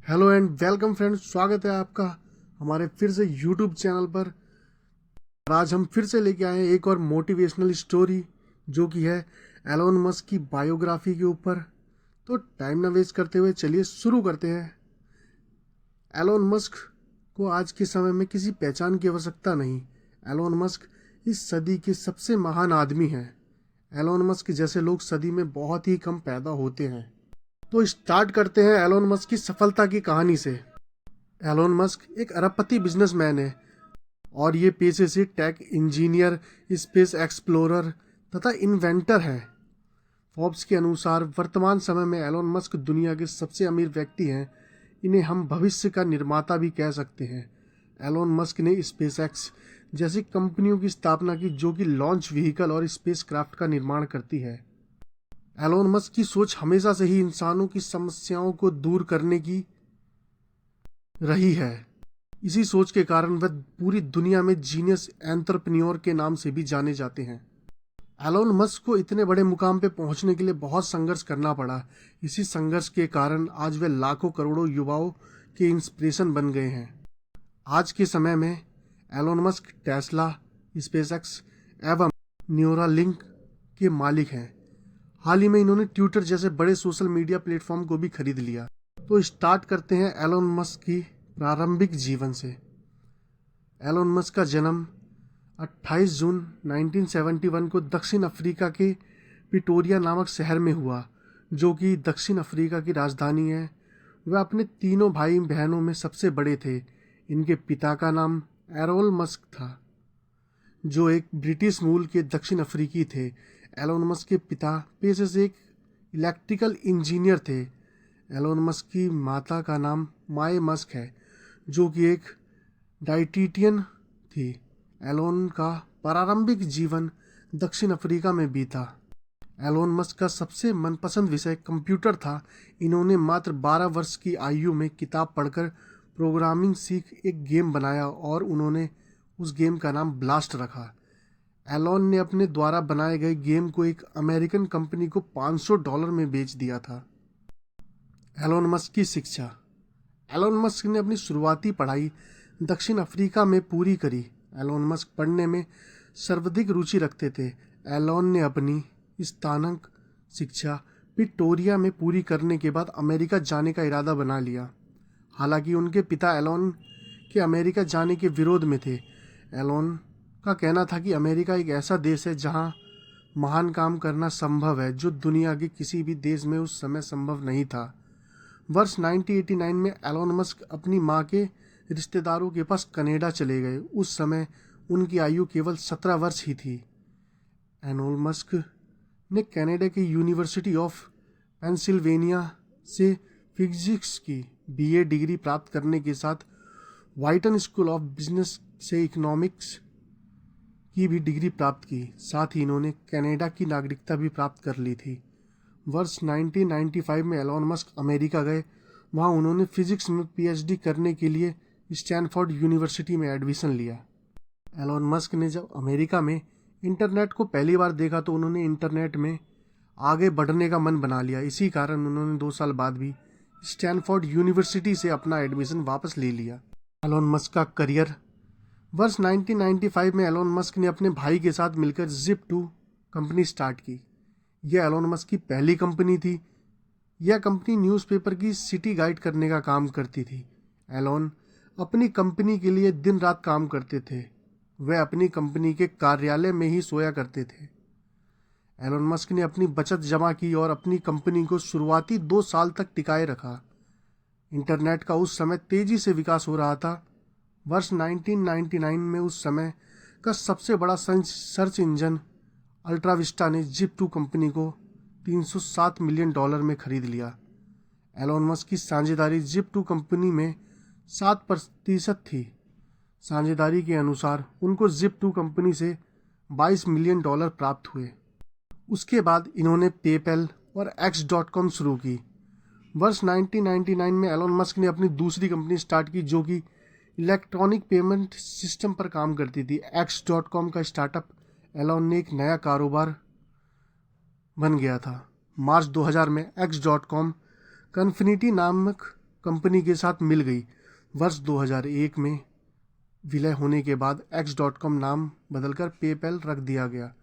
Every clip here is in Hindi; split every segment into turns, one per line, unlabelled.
हेलो एंड वेलकम फ्रेंड्स, स्वागत है आपका हमारे फिर से यूट्यूब चैनल पर। आज हम फिर से लेके आए हैं एक और मोटिवेशनल स्टोरी जो कि है एलोन मस्क की बायोग्राफी के ऊपर। तो टाइम ना वेस्ट करते हुए चलिए शुरू करते हैं। एलोन मस्क को आज के समय में किसी पहचान की आवश्यकता नहीं। एलोन मस्क इस सदी के सबसे महान आदमी हैं। एलोन मस्क जैसे लोग सदी में बहुत ही कम पैदा होते हैं। तो स्टार्ट करते हैं एलोन मस्क की सफलता की कहानी से। एलोन मस्क एक अरबपति बिजनेसमैन है और ये पेशे से टेक इंजीनियर, स्पेस एक्सप्लोरर तथा इन्वेंटर है। फोर्ब्स के अनुसार वर्तमान समय में एलोन मस्क दुनिया के सबसे अमीर व्यक्ति हैं। इन्हें हम भविष्य का निर्माता भी कह सकते हैं। एलोन मस्क ने स्पेसएक्स जैसी कंपनियों की स्थापना की जो कि लॉन्च व्हीकल और स्पेस क्राफ्ट का निर्माण करती है। एलोन मस्क की सोच हमेशा से ही इंसानों की समस्याओं को दूर करने की रही है। इसी सोच के कारण वह पूरी दुनिया में जीनियस एंटरप्रेन्योर के नाम से भी जाने जाते हैं। एलोन मस्क को इतने बड़े मुकाम पे पहुंचने के लिए बहुत संघर्ष करना पड़ा। इसी संघर्ष के कारण आज वे लाखों करोड़ों युवाओं के इंस्पिरेशन बन गए हैं। आज के समय में एलोन मस्क टेस्ला, स्पेसएक्स एवं न्यूरालिंक के मालिक हैं। हाल ही में इन्होंने ट्विटर जैसे बड़े सोशल मीडिया प्लेटफॉर्म को भी खरीद लिया। तो स्टार्ट करते हैं एलोन मस्क की प्रारंभिक जीवन से। एलोन मस्क का जन्म 28 जून 1971 को दक्षिण अफ्रीका के पिटोरिया नामक शहर में हुआ, जो कि दक्षिण अफ्रीका की राजधानी है। वह अपने तीनों भाई बहनों में सबसे बड़े थे। इनके पिता का नाम एरोल मस्क था, जो एक ब्रिटिश मूल के दक्षिण अफ्रीकी थे। एलोन मस्क के पिता पेशे से एक इलेक्ट्रिकल इंजीनियर थे। एलोन मस्क की माता का नाम माए मस्क है, जो कि एक डाइटिशियन थी। एलोन का प्रारंभिक जीवन दक्षिण अफ्रीका में बीता। एलोन मस्क का सबसे मनपसंद विषय कंप्यूटर था। इन्होंने मात्र 12 वर्ष की आयु में किताब पढ़कर प्रोग्रामिंग सीख एक गेम बनाया और उन्होंने उस गेम का नाम ब्लास्ट रखा। एलोन ने अपने द्वारा बनाए गए गेम को एक अमेरिकन कंपनी को $500 में बेच दिया था। एलोन मस्क की शिक्षा। एलोन मस्क ने अपनी शुरुआती पढ़ाई दक्षिण अफ्रीका में पूरी करी। एलोन मस्क पढ़ने में सर्वाधिक रुचि रखते थे। एलोन ने अपनी स्नातक शिक्षा पिटोरिया में पूरी करने के बाद अमेरिका जाने का इरादा बना लिया। हालांकि उनके पिता एलोन के अमेरिका जाने के विरोध में थे। एलोन का कहना था कि अमेरिका एक ऐसा देश है जहां महान काम करना संभव है, जो दुनिया के किसी भी देश में उस समय संभव नहीं था। वर्ष 1989 में एलोन मस्क अपनी मां के रिश्तेदारों के पास कनाडा चले गए। उस समय उनकी आयु केवल 17 वर्ष ही थी। एलोन मस्क ने कनाडा की यूनिवर्सिटी ऑफ पेंसिल्वेनिया से फिजिक्स की बीए डिग्री प्राप्त करने के साथ व्हाइटन स्कूल ऑफ बिजनेस से इकोनॉमिक्स की भी डिग्री प्राप्त की। साथ ही इन्होंने कनाडा की नागरिकता भी प्राप्त कर ली थी। वर्ष 1995 में एलोन मस्क अमेरिका गए। वहां उन्होंने फिजिक्स में पीएचडी करने के लिए स्टैनफोर्ड यूनिवर्सिटी में एडमिशन लिया। एलोन मस्क ने जब अमेरिका में इंटरनेट को पहली बार देखा तो उन्होंने इंटरनेट में आगे बढ़ने का मन बना लिया। इसी कारण उन्होंने 2 साल बाद भी स्टैनफोर्ड यूनिवर्सिटी से अपना एडमिशन वापस ले लिया। एलोन मस्क का करियर। वर्ष 1995 में एलोन मस्क ने अपने भाई के साथ मिलकर जिप2 कंपनी स्टार्ट की। यह एलोन मस्क की पहली कंपनी थी। यह कंपनी न्यूज़पेपर की सिटी गाइड करने का काम करती थी। एलोन अपनी कंपनी के लिए दिन रात काम करते थे। वह अपनी कंपनी के कार्यालय में ही सोया करते थे। एलोन मस्क ने अपनी बचत जमा की और अपनी कंपनी को शुरुआती 2 साल तक टिकाए रखा। इंटरनेट का उस समय तेजी से विकास हो रहा था। वर्ष 1999 में उस समय का सबसे बड़ा सर्च इंजन अल्ट्राविस्टा ने जिप2 कंपनी को $307 मिलियन में खरीद लिया। एलोन मस्क की साझेदारी जिप2 कंपनी में 7% थी। साझेदारी के अनुसार उनको जिप2 कंपनी से $22 मिलियन प्राप्त हुए। उसके बाद इन्होंने पेपैल और X.com शुरू की। वर्ष 1999 में एलोन मस्क ने अपनी दूसरी कंपनी स्टार्ट की, जो कि इलेक्ट्रॉनिक पेमेंट सिस्टम पर काम करती थी। X.com का स्टार्टअप एलोन ने एक नया कारोबार बन गया था। मार्च 2000 में X.com कन्फिनिटी नामक कंपनी के साथ मिल गई। वर्ष 2001 में विलय होने के बाद X.com नाम बदलकर पेपैल रख दिया गया।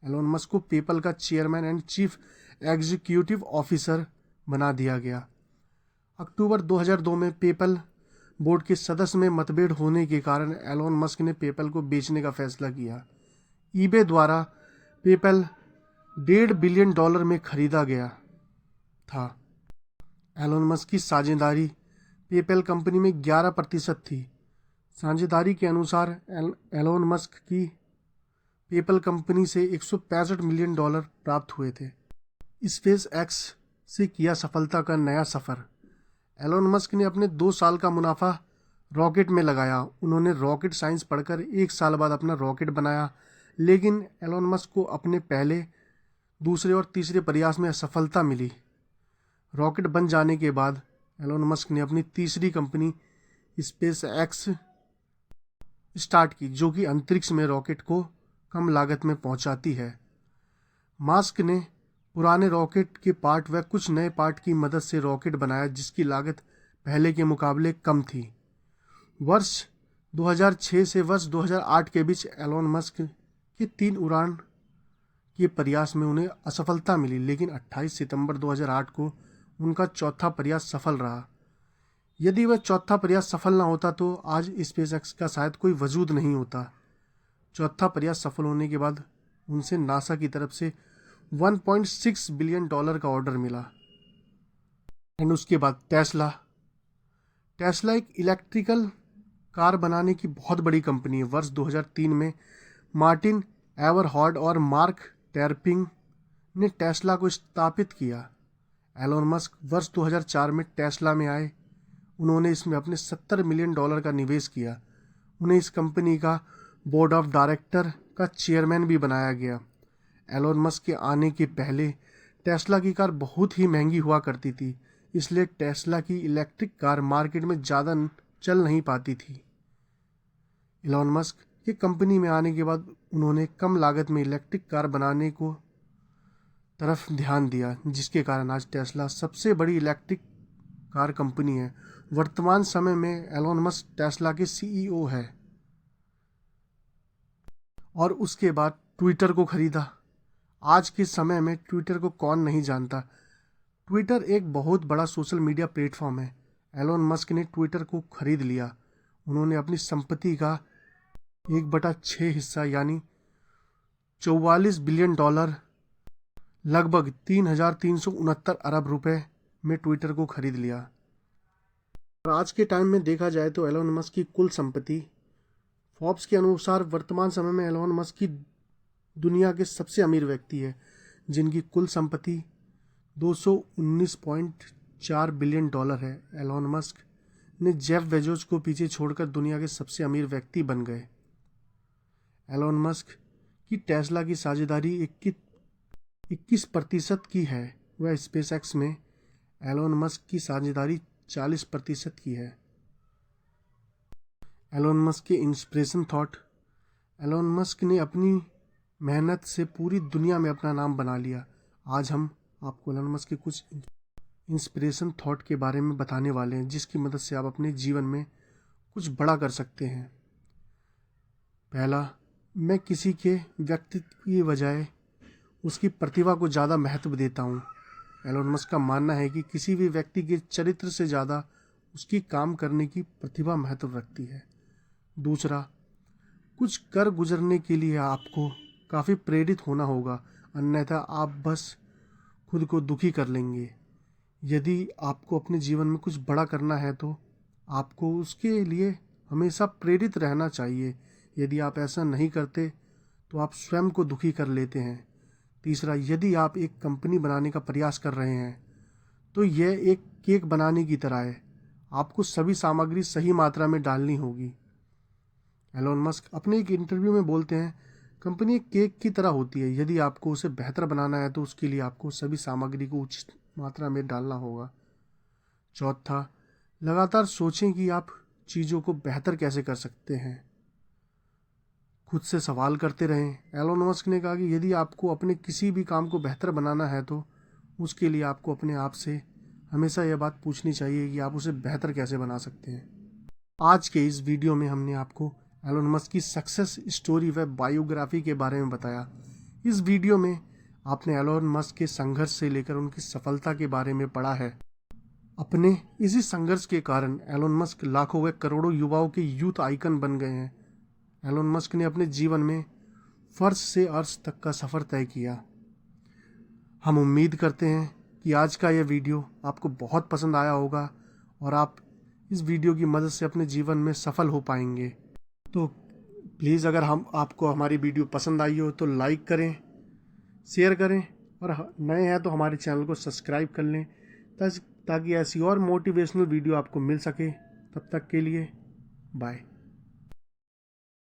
एलोन मस्क को पेपैल का chairman and chief executive officer बना दिया गया। अक्टूबर 2002 में पेपैल बोर्ड के सदस्य में मतभेद होने के कारण एलोन मस्क ने पेपैल को बेचने का फैसला किया। ईबे द्वारा पेपैल $1.5 बिलियन में खरीदा गया था। एलोन मस्क की साझेदारी पेपैल कंपनी में 11% थी। साझेदारी के अनुसार एलोन मस्क की पेपैल कंपनी से $165 मिलियन प्राप्त हुए थे। स्पेस एक्स से किया सफलता का नया सफ़र। एलोन मस्क ने अपने 2 साल का मुनाफा रॉकेट में लगाया। उन्होंने रॉकेट साइंस पढ़कर 1 साल बाद अपना रॉकेट बनाया, लेकिन एलोन मस्क को अपने पहले, दूसरे और तीसरे प्रयास में असफलता मिली। रॉकेट बन जाने के बाद एलोन मस्क ने अपनी तीसरी कंपनी स्पेस एक्स स्टार्ट की, जो कि अंतरिक्ष में रॉकेट को कम लागत में पहुंचाती है। मस्क ने पुराने रॉकेट के पार्ट व कुछ नए पार्ट की मदद से रॉकेट बनाया, जिसकी लागत पहले के मुकाबले कम थी। वर्ष 2006 से वर्ष 2008 के बीच एलोन मस्क के 3 उड़ान के प्रयास में उन्हें असफलता मिली, लेकिन 28 सितंबर 2008 को उनका चौथा प्रयास सफल रहा। यदि वह चौथा प्रयास सफल न होता तो आज स्पेसएक्स का शायद कोई वजूद नहीं होता। चौथा प्रयास सफल होने के बाद उनसे नासा की तरफ से $1.6 बिलियन का ऑर्डर मिला। एंड उसके बाद टेस्ला एक इलेक्ट्रिकल कार बनाने की बहुत बड़ी कंपनी है। वर्ष 2003 में मार्टिन एवरहॉर्ड और मार्क टेरपिंग ने टेस्ला को स्थापित किया। एलोन मस्क वर्ष 2004 में टेस्ला में आए। उन्होंने इसमें अपने $70 मिलियन का निवेश किया। उन्हें इस कंपनी का बोर्ड ऑफ डायरेक्टर का चेयरमैन भी बनाया गया। एलोन मस्क के आने के पहले टेस्ला की कार बहुत ही महंगी हुआ करती थी, इसलिए टेस्ला की इलेक्ट्रिक कार मार्केट में ज़्यादा चल नहीं पाती थी। एलोन मस्क के कंपनी में आने के बाद उन्होंने कम लागत में इलेक्ट्रिक कार बनाने को तरफ ध्यान दिया, जिसके कारण आज टेस्ला सबसे बड़ी इलेक्ट्रिक कार कंपनी है। वर्तमान समय में एलोन मस्क टेस्ला के CEO है। और उसके बाद ट्विटर को खरीदा। आज के समय में ट्विटर को कौन नहीं जानता। ट्विटर एक बहुत बड़ा सोशल मीडिया प्लेटफॉर्म है। एलोन मस्क ने ट्विटर को खरीद लिया। उन्होंने अपनी संपत्ति का 1/6 हिस्सा यानी $44 बिलियन लगभग 3,369 अरब रुपए में ट्विटर को खरीद लिया। और आज के टाइम में देखा जाए तो एलोन मस्क की कुल संपत्ति फोर्ब्स के अनुसार वर्तमान समय में एलोन मस्क की दुनिया के सबसे अमीर व्यक्ति है, जिनकी कुल संपत्ति $219.4 बिलियन है। एलोन मस्क ने जेफ बेजोस को पीछे छोड़कर दुनिया के सबसे अमीर व्यक्ति बन गए। एलोन मस्क की टेस्ला की साझेदारी 21% की है। वह स्पेसएक्स में एलोन मस्क की साझेदारी 40% की है। एलोन मस्क के इंस्पिरेशन थॉट। एलोन मस्क ने अपनी मेहनत से पूरी दुनिया में अपना नाम बना लिया। आज हम आपको एलोन मस्क के कुछ इंस्पिरेशन थॉट के बारे में बताने वाले हैं, जिसकी मदद से आप अपने जीवन में कुछ बड़ा कर सकते हैं। पहला, मैं किसी के व्यक्तित्व की बजाय उसकी प्रतिभा को ज़्यादा महत्व देता हूँ। एलोन मस्क का मानना है कि किसी भी व्यक्ति के चरित्र से ज़्यादा उसकी काम करने की प्रतिभा महत्व रखती है। दूसरा, कुछ कर गुजरने के लिए आपको काफ़ी प्रेरित होना होगा, अन्यथा आप बस खुद को दुखी कर लेंगे। यदि आपको अपने जीवन में कुछ बड़ा करना है तो आपको उसके लिए हमेशा प्रेरित रहना चाहिए। यदि आप ऐसा नहीं करते तो आप स्वयं को दुखी कर लेते हैं। तीसरा, यदि आप एक कंपनी बनाने का प्रयास कर रहे हैं तो यह एक केक बनाने की तरह है। आपको सभी सामग्री सही मात्रा में डालनी होगी। एलोन मस्क अपने एक इंटरव्यू में बोलते हैं, कंपनी एक केक की तरह होती है। यदि आपको उसे बेहतर बनाना है तो उसके लिए आपको सभी सामग्री को उचित मात्रा में डालना होगा। चौथा, लगातार सोचें कि आप चीज़ों को बेहतर कैसे कर सकते हैं। खुद से सवाल करते रहें। एलोन मस्क ने कहा कि यदि आपको अपने किसी भी काम को बेहतर बनाना है तो उसके लिए आपको अपने आप से हमेशा यह बात पूछनी चाहिए कि आप उसे बेहतर कैसे बना सकते हैं। आज के इस वीडियो में हमने आपको एलोन मस्क की सक्सेस स्टोरी व बायोग्राफी के बारे में बताया। इस वीडियो में आपने एलोन मस्क के संघर्ष से लेकर उनकी सफलता के बारे में पढ़ा है। अपने इसी संघर्ष के कारण एलोन मस्क लाखों व करोड़ों युवाओं के यूथ आइकन बन गए हैं। एलोन मस्क ने अपने जीवन में फर्श से अर्श तक का सफ़र तय किया। हम उम्मीद करते हैं कि आज का यह वीडियो आपको बहुत पसंद आया होगा और आप इस वीडियो की मदद से अपने जीवन में सफल हो पाएंगे। तो प्लीज़ अगर आपको हमारी वीडियो पसंद आई हो तो लाइक करें, शेयर करें और नए हैं तो हमारे चैनल को सब्सक्राइब कर लें ताकि ऐसी और मोटिवेशनल वीडियो आपको मिल सके। तब तक के लिए बाय।